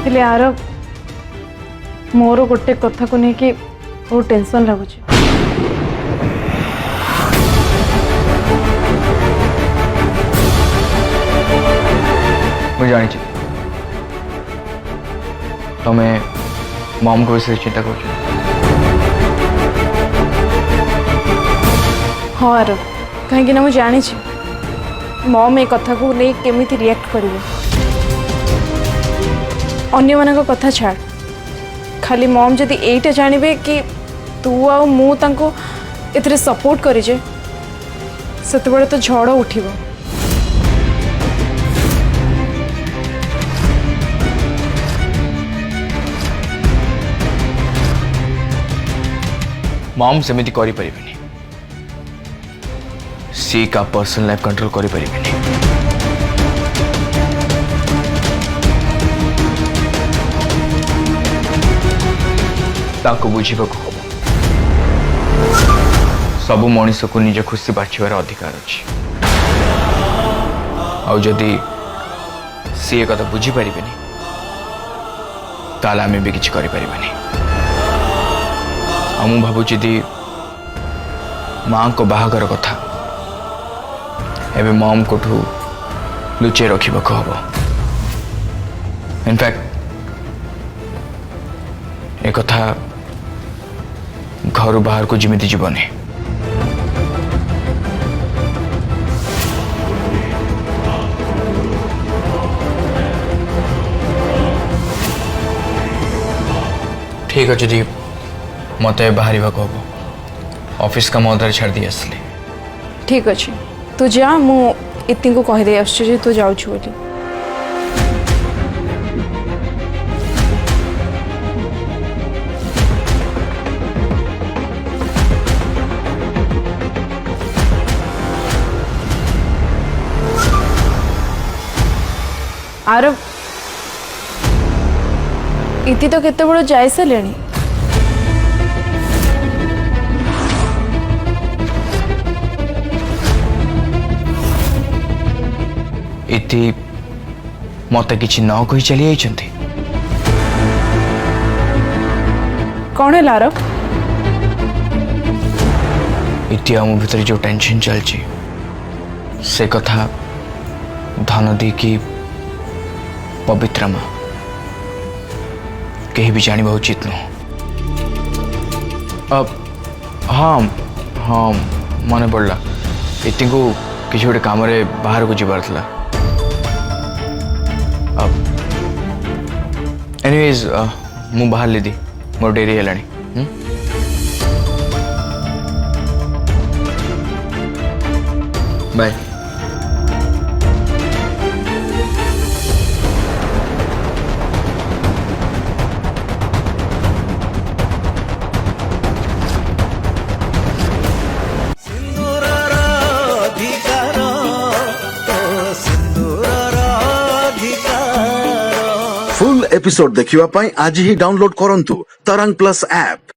हेले यार मोर गोटे कथा को लेकिन बहुत टेंशन लगुच। मुझे जानी तुम्हें मॉम को विषय चिंता कर। हाँ यार कहीं मुझे जानी मॉम ए कथा को नहीं केमिति रिएक्ट करेंगे अन्य मान कथा छाड़ खाली मॉम जदि एटा जानवे कि तू आ मु तांको एथरे सपोर्ट करिजे सेते बड़े तो झड़ उठिबो। मॉम सेमिति करि परिबेनी सी का पर्सनल लाइफ कंट्रोल करि परिबेनी। ताको बुझीबाकू हबो सबु मनीष को निज खुशी बाछिबार अधिकार अछि आ जदि सी ए कथा बुझी परिबेनी ताला में भी किछ करि परिबेनी। आ मु भाबुछि दी मां को बाहागर कथा एबे मॉम कोठू लुचे रखिबाकू हबो। इनफैक्ट एक कथा घर बाहर को जिमिति जीवनी ठीक अच्छे दी मत बाहर हम ऑफिस का मदार छाड़ दी आसली। ठीक अच्छे तू जा मु इतनी को कहीदे आसु तू जाऊँ बोली। आरव इति तो केते बड़ जाय सारे इति मत किसी न कही चली जाइछंती। कौन है आरव इति आम भीतर जो टेंशन चलची से कथा धन दी की पवित्र माँ कहीं भी जाना उचित नुह। अब हाँ हाँ मन पड़ा इति को किसी गोटे काम बाहर को जीवार था। अब एनीवेज मु बाहर लीदी मोर डेरी है बाय। फुल एपिसोड देखिवा पाई आज ही डाउनलोड करंतु तरंग प्लस ऐप।